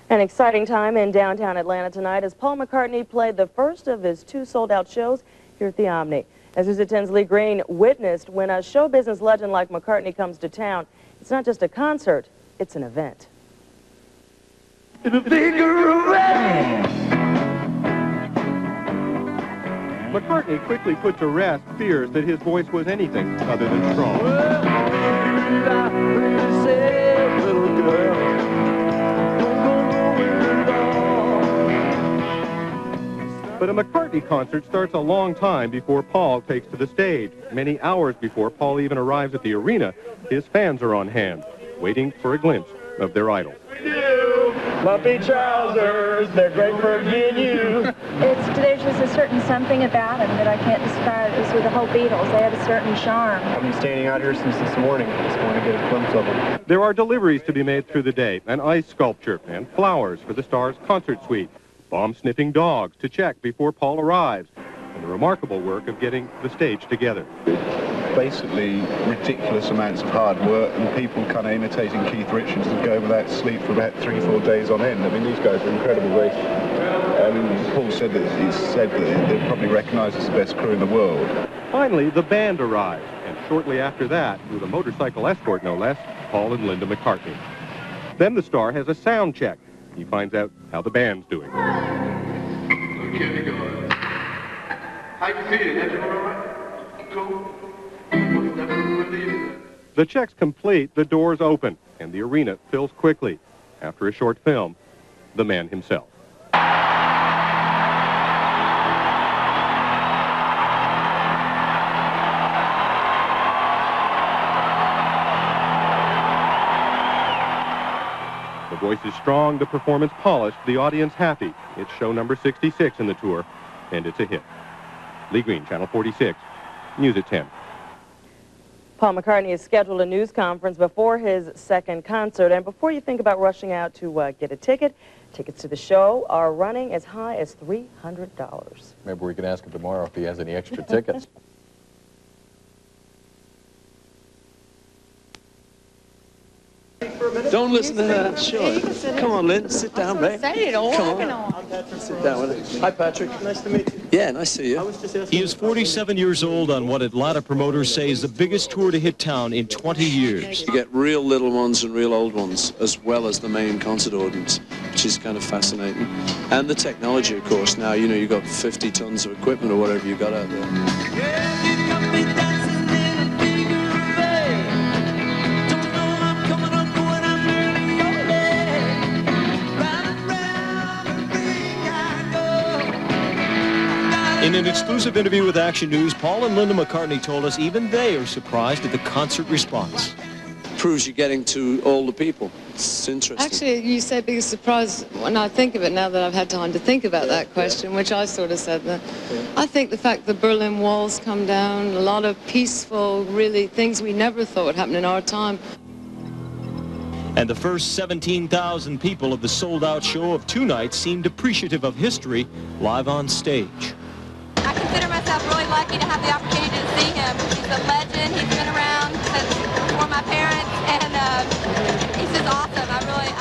An exciting time in downtown Atlanta tonight as Paul McCartney played the first of his 2 sold-out shows here at the Omni. As News at 10's Lee Green witnessed, when a show business legend like McCartney comes to town, it's not just a concert, it's an event. McCartney quickly put to rest fears that his voice was anything other than strong. But a McCartney concert starts a long time before Paul takes to the stage. Many hours before Paul even arrives at the arena, his fans are on hand, waiting for a glimpse of their idol. Lumpy trousers, they're great for me and you. There's just a certain something about them that I can't describe. It was with the whole Beatles. They had a certain charm. I've been standing out here since this morning. Just want to get a glimpse of them. There are deliveries to be made through the day, an ice sculpture and flowers for the star's concert suite, bomb-sniffing dogs to check before Paul arrives, and the remarkable work of getting the stage together. Basically ridiculous amounts of hard work and people kind of imitating Keith Richards and go without sleep for about 3-4 days on end. I mean, these guys are incredible. Paul said that they're probably recognised as the best crew in the world. Finally, the band arrives, and shortly after that, with a motorcycle escort no less, Paul and Linda McCartney. Then the star has a sound check. He finds out how the band's doing. Okay, go. How you feeling? Everything all right? Cool. The check's complete, the doors open, and the arena fills quickly. After a short film, the man himself. The voice is strong, the performance polished, the audience happy. It's show number 66 in the tour, and it's a hit. Lee Green, Channel 46, News at 10. Paul McCartney has scheduled a news conference before his second concert, and before you think about rushing out to get a ticket, tickets to the show are running as high as $300. Maybe we can ask him tomorrow if he has any extra tickets. Don't listen to that. Sure. Come on, Lynn. Sit down, babe. Come on. Sit down with it. Hi, Patrick. Nice to meet you. Yeah, nice to see you. He is 47 years old on what Atlanta promoters say is the biggest tour to hit town in 20 years. You get real little ones and real old ones, as well as the main concert audience, which is kind of fascinating. And the technology, of course. Now, you know, you've got 50 tons of equipment or whatever you got out there. In an exclusive interview with Action News, Paul and Linda McCartney told us even they are surprised at the concert response. Proves you're getting to all the people. It's interesting. Actually, you say biggest surprise when I think of it now that I've had time to think about that question, which I sort of said that. I think the fact the Berlin Wall's come down, a lot of peaceful, really things we never thought would happen in our time. And the first 17,000 people of the sold-out show of 2 nights seemed appreciative of history live on stage. I consider myself really lucky to have the opportunity to see him. He's a legend. He's been around since before my parents, and he's just awesome. I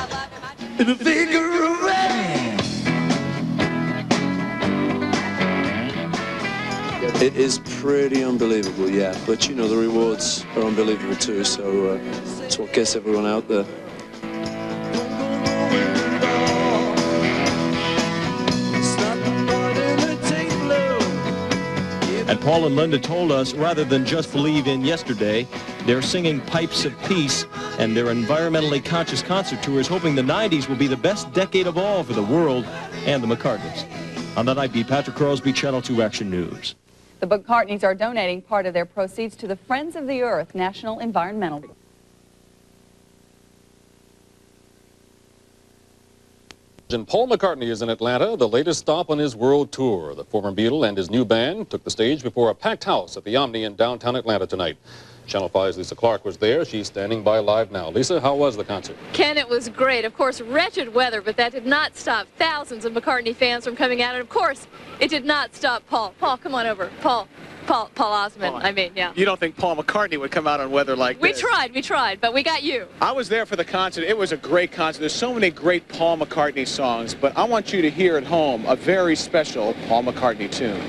love him. In a figure of eight. It is pretty unbelievable, yeah. But, you know, the rewards are unbelievable, too. So that's what gets everyone out there. And Paul and Linda told us, rather than just believe in yesterday, they're singing Pipes of Peace, and their environmentally conscious concert tour is hoping the 90s will be the best decade of all for the world and the McCartneys. On the night beat, Patrick Crosby, Channel 2 Action News. The McCartneys are donating part of their proceeds to the Friends of the Earth National Environmental. And Paul McCartney is in Atlanta, the latest stop on his world tour. The former Beatle and his new band took the stage before a packed house at the Omni in downtown Atlanta tonight. Channel 5's Lisa Clark was there. She's standing by live now. Lisa, how was the concert? Ken, it was great. Of course, wretched weather, but that did not stop thousands of McCartney fans from coming out. And of course, it did not stop Paul. Paul, come on over. Paul, Paul Osmond, I mean, yeah. You don't think Paul McCartney would come out on weather like this? We tried, but we got you. I was there for the concert. It was a great concert. There's so many great Paul McCartney songs, but I want you to hear at home a very special Paul McCartney tune.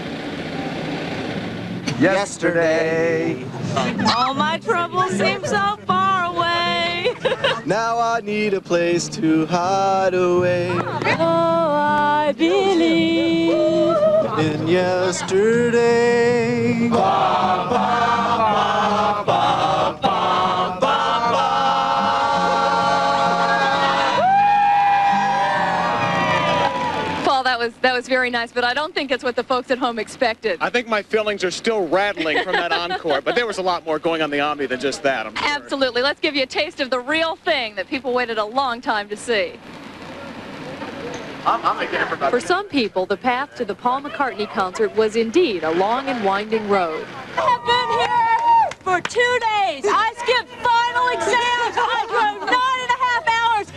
Yesterday, all my troubles seem so far away. now I need a place to hide away. Oh, I believe in yesterday. Ba, ba, ba, ba, ba, ba, ba. Paul, that was very nice, but I don't think it's what the folks at home expected. I think my feelings are still rattling from that encore, but there was a lot more going on the Omni than just that, I'm sure. Absolutely. Let's give you a taste of the real thing that people waited a long time to see. For some people, the path to the Paul McCartney concert was indeed a long and winding road. I have been here for 2 days. I skipped final exams. I drove 9.5 hours.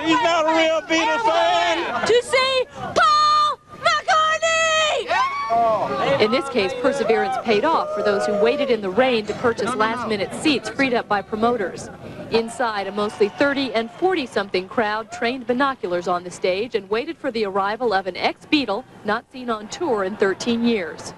She's not a real Beatles fan. To see Paul McCartney! In this case, perseverance paid off for those who waited in the rain to purchase last-minute seats freed up by promoters. Inside, a mostly 30 and 40-something crowd trained binoculars on the stage and waited for the arrival of an ex-Beatle not seen on tour in 13 years.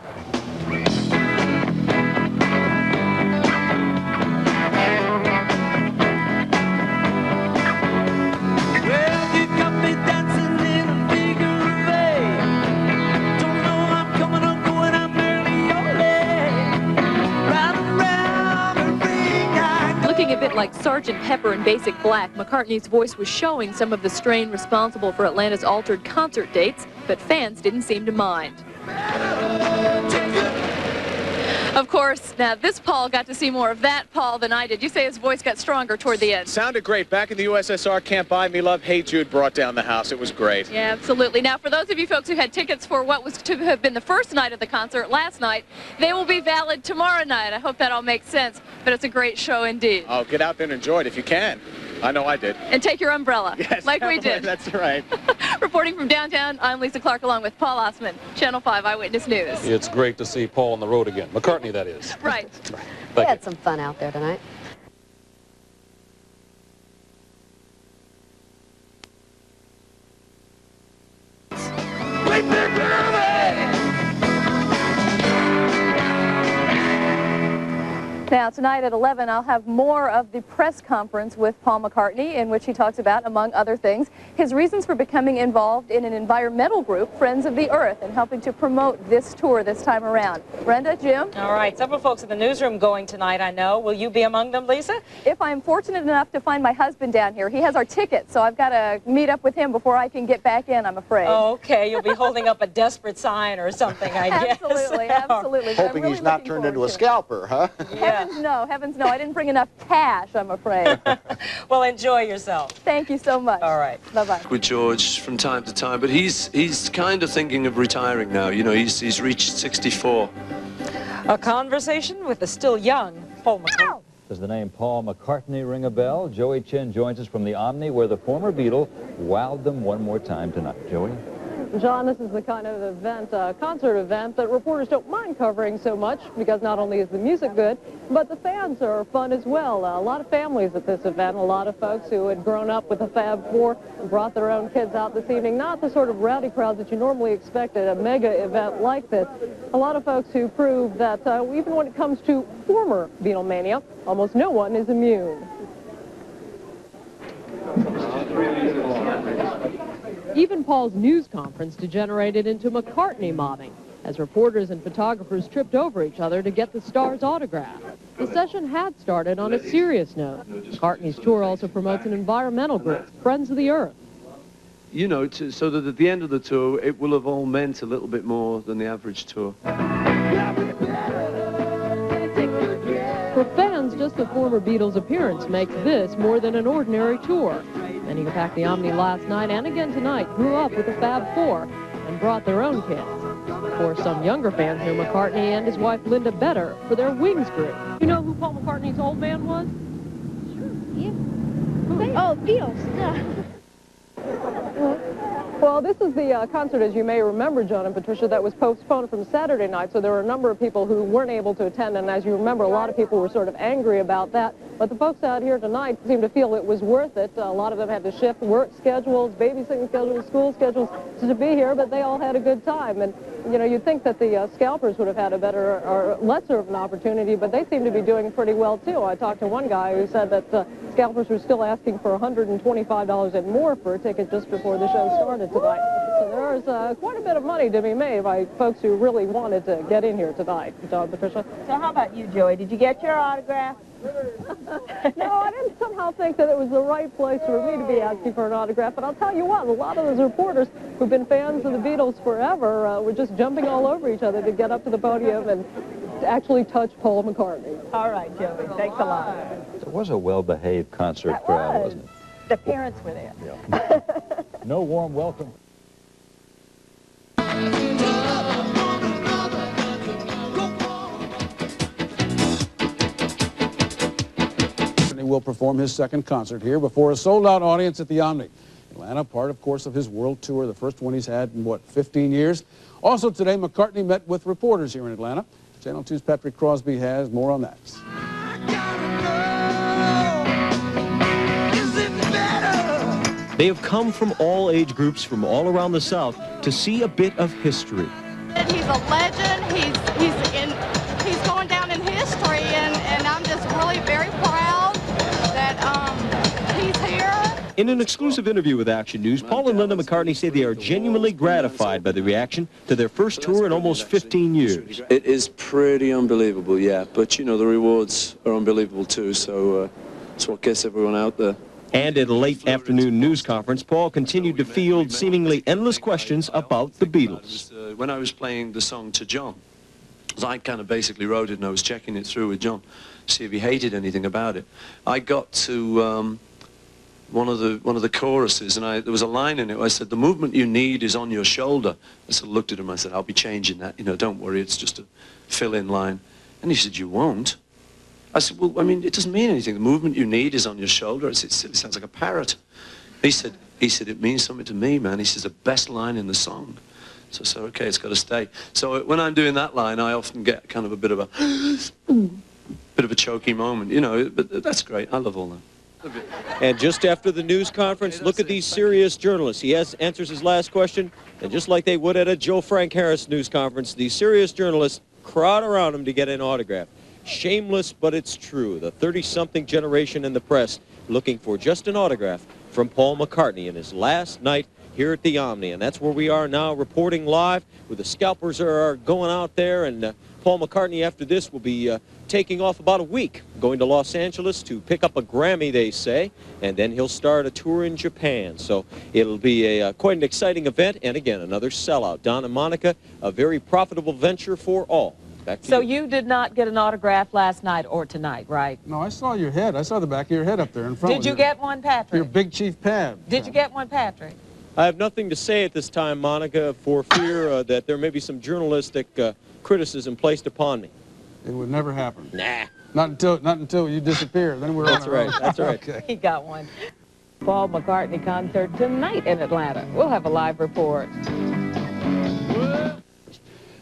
Looking a bit like Sgt. Pepper in Basic Black, McCartney's voice was showing some of the strain responsible for Atlanta's altered concert dates, but fans didn't seem to mind. Of course, now this Paul got to see more of that Paul than I did. You say his voice got stronger toward the end. Sounded great. Back in the USSR, Can't Buy Me Love, Hey Jude brought down the house. It was great. Yeah, absolutely. Now, for those of you folks who had tickets for what was to have been the first night of the concert last night, they will be valid tomorrow night. I hope that all makes sense, but it's a great show indeed. Oh, get out there and enjoy it if you can. I know I did. And take your umbrella, yes, like we did. That's right. Reporting from downtown, I'm Lisa Clark along with Paul Osmond, Channel 5 Eyewitness News. It's great to see Paul on the road again. McCartney, that is. Right. We had some fun out there tonight. Now, tonight at 11, I'll have more of the press conference with Paul McCartney, in which he talks about, among other things, his reasons for becoming involved in an environmental group, Friends of the Earth, and helping to promote this tour this time around. Brenda, Jim? All right, several folks in the newsroom going tonight, I know. Will you be among them, Lisa? If I'm fortunate enough to find my husband down here, he has our ticket, so I've got to meet up with him before I can get back in, I'm afraid. Oh, okay, you'll be holding up a desperate sign or something, I guess. Absolutely, absolutely. Hoping he's not turned into a scalper, huh? Yeah. Heavens no, I didn't bring enough cash, I'm afraid. Well, enjoy yourself. Thank you so much. All right. Bye-bye. With George from time to time, but he's kind of thinking of retiring now. You know, he's reached 64. A conversation with the still young Paul McCartney. Does the name Paul McCartney ring a bell? Joey Chin joins us from the Omni, where the former Beatle wowed them one more time tonight. Joey? John, this is the kind of event, concert event, that reporters don't mind covering so much, because not only is the music good, but the fans are fun as well. A lot of families at this event, a lot of folks who had grown up with the Fab Four and brought their own kids out this evening. Not the sort of rowdy crowds that you normally expect at a mega event like this. A lot of folks who prove that even when it comes to former Beatlemania, almost no one is immune. Even Paul's news conference degenerated into McCartney mobbing, as reporters and photographers tripped over each other to get the star's autograph. The session had started on a serious note. McCartney's tour also promotes an environmental group, Friends of the Earth. You know, so that at the end of the tour, it will have all meant a little bit more than the average tour. For fans, just the former Beatles' appearance makes this more than an ordinary tour. Many who packed the Omni last night and again tonight grew up with the Fab Four and brought their own kids. Of course, some younger fans knew McCartney and his wife Linda better for their Wings group. You know who Paul McCartney's old band was? Yeah. Oh, Beatles. Well, Well, this is the concert, as you may remember, John and Patricia, that was postponed from Saturday night, so there were a number of people who weren't able to attend, and as you remember, a lot of people were sort of angry about that. But the folks out here tonight seem to feel it was worth it. A lot of them had to shift work schedules, babysitting schedules, school schedules to be here, but they all had a good time. And, you know, you'd think that the scalpers would have had a better or lesser of an opportunity, but they seem to be doing pretty well, too. I talked to one guy who said that scalpers were still asking for $125 and more for a ticket just before the show started tonight. So there is quite a bit of money to be made by folks who really wanted to get in here tonight. John, Patricia? So how about you, Joey? Did you get your autograph? No, I didn't somehow think that it was the right place for me to be asking for an autograph, but I'll tell you what, a lot of those reporters who've been fans of the Beatles forever were just jumping all over each other to get up to the podium and to actually touch Paul McCartney. All right, Joey, thanks a lot. It was a well-behaved concert crowd, wasn't it? The parents were there. Yeah. No warm welcome. Will perform his second concert here before a sold-out audience at the Omni. Atlanta, part, of course, of his world tour, the first one he's had in, what, 15 years. Also today, McCartney met with reporters here in Atlanta. Channel 2's Patrick Crosby has more on that. They have come from all age groups from all around the South to see a bit of history. He's a legend. He's going down in history, and I'm just really very proud that he's here. In an exclusive interview with Action News, Paul and Linda McCartney say they are genuinely gratified by the reaction to their first tour in almost 15 years. It is pretty unbelievable, yeah, but you know, the rewards are unbelievable too, so it's what gets everyone out there. And at a late afternoon news conference, Paul continued to field seemingly endless questions about the Beatles. When I was playing the song to John, I kind of basically wrote it and I was checking it through with John, see if he hated anything about it. I got to one of the choruses, and there was a line in it where I said, "The movement you need is on your shoulder." I sort of looked at him, I said, "I'll be changing that, you know, don't worry, it's just a fill-in line." And he said, "You won't?" I said, "Well, I mean, it doesn't mean anything. The movement you need is on your shoulder." It sounds like a parrot. He said, "It means something to me, man." He says, "The best line in the song." So I said, "Okay, it's got to stay." So when I'm doing that line, I often get kind of a bit of a choky moment, you know, but that's great. I love all that. And just after the news conference, look at these serious journalists. He answers his last question, and just like they would at a Joe Frank Harris news conference, these serious journalists crowd around him to get an autograph. Shameless, but it's true. The 30-something generation in the press looking for just an autograph from Paul McCartney in his last night here at the Omni. And that's where we are now, reporting live, where the scalpers are going out there, and Paul McCartney after this will be taking off about a week, going to Los Angeles to pick up a Grammy, they say, and then he'll start a tour in Japan. So it'll be quite an exciting event, and again, another sellout. Don and Monica, a very profitable venture for all. So you did not get an autograph last night or tonight, right? No, I saw your head. I saw the back of your head up there in front. Did you get one, Patrick? Your Big Chief Pad. Did you get one, Patrick? I have nothing to say at this time, Monica, for fear that there may be some journalistic criticism placed upon me. It would never happen. Nah. Not until you disappear. Then we're That's on our own. right. That's right. Okay. He got one. Paul McCartney concert tonight in Atlanta. We'll have a live report.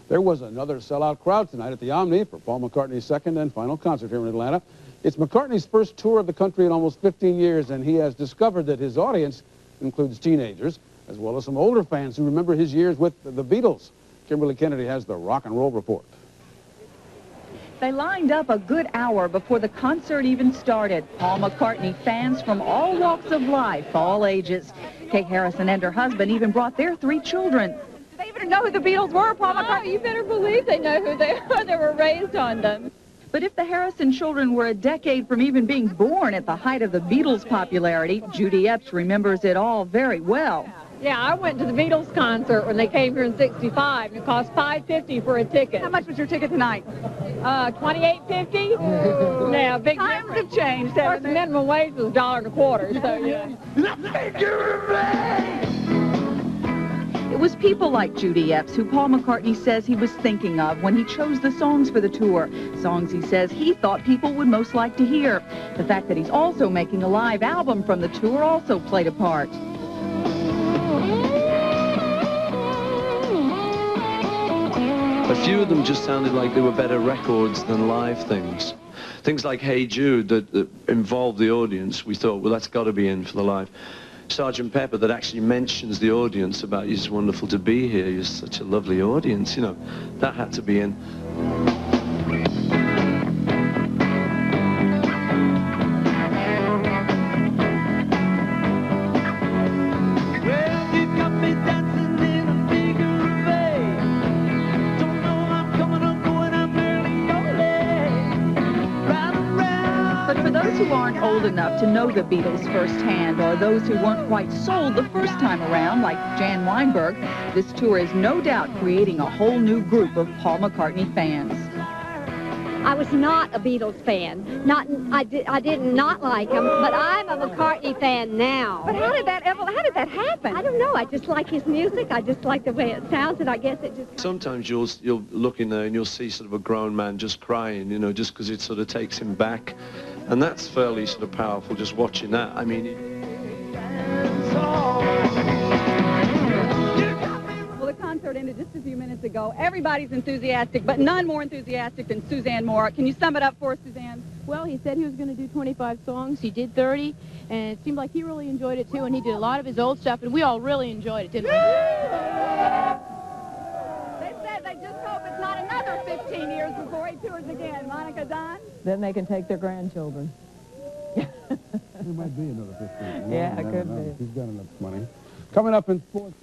There was another sellout crowd tonight at the Omni for Paul McCartney's second and final concert here in Atlanta. It's McCartney's first tour of the country in almost 15 years, and he has discovered that his audience includes teenagers, as well as some older fans who remember his years with the Beatles. Kimberly Kennedy has the rock and roll report. They lined up a good hour before the concert even started. Paul McCartney fans from all walks of life, all ages. Kay Harrison and her husband even brought their 3 children. They even know who the Beatles were, Paul McCartney. Oh, you better believe they know who they are. They were raised on them. But if the Harrison children were a decade from even being born at the height of the Beatles' popularity, Judy Epps remembers it all very well. Yeah, I went to the Beatles concert when they came here in '65, and it cost $5.50 for a ticket. How much was your ticket tonight? $28.50. Yeah, big Times have changed, Of course, haven't the they? minimum wage was $1.25, so yeah. It was people like Judy Epps who Paul McCartney says he was thinking of when he chose the songs for the tour. Songs he says he thought people would most like to hear. The fact that he's also making a live album from the tour also played a part. A few of them just sounded like they were better records than live things. Things like Hey Jude that involved the audience, we thought, well, that's got to be in for the live. Sgt. Pepper that actually mentions the audience about, it's wonderful to be here, you're such a lovely audience, you know, that had to be in. Who aren't old enough to know the Beatles firsthand, or those who weren't quite sold the first time around, like Jan Weinberg, this tour is no doubt creating a whole new group of Paul McCartney fans. I was not a Beatles fan. I did not like him, but I'm a McCartney fan now. But how did that happen? I don't know. I just like his music. I just like the way it sounds, and I guess it just... Sometimes you'll look in there and you'll see sort of a grown man just crying, you know, just because it sort of takes him back. And that's fairly sort of powerful, just watching that. I mean... Well, the concert ended just a few minutes ago. Everybody's enthusiastic, but none more enthusiastic than Suzanne Moore. Can you sum it up for us, Suzanne? Well, he said he was going to do 25 songs. He did 30, and it seemed like he really enjoyed it, too, and he did a lot of his old stuff, and we all really enjoyed it, didn't we? They said they just hope it's not another 15 years before he tours again. Monica, Don? Then they can take their grandchildren. There might be another 15. Yeah, it could be. He's got enough money. Coming up in sports.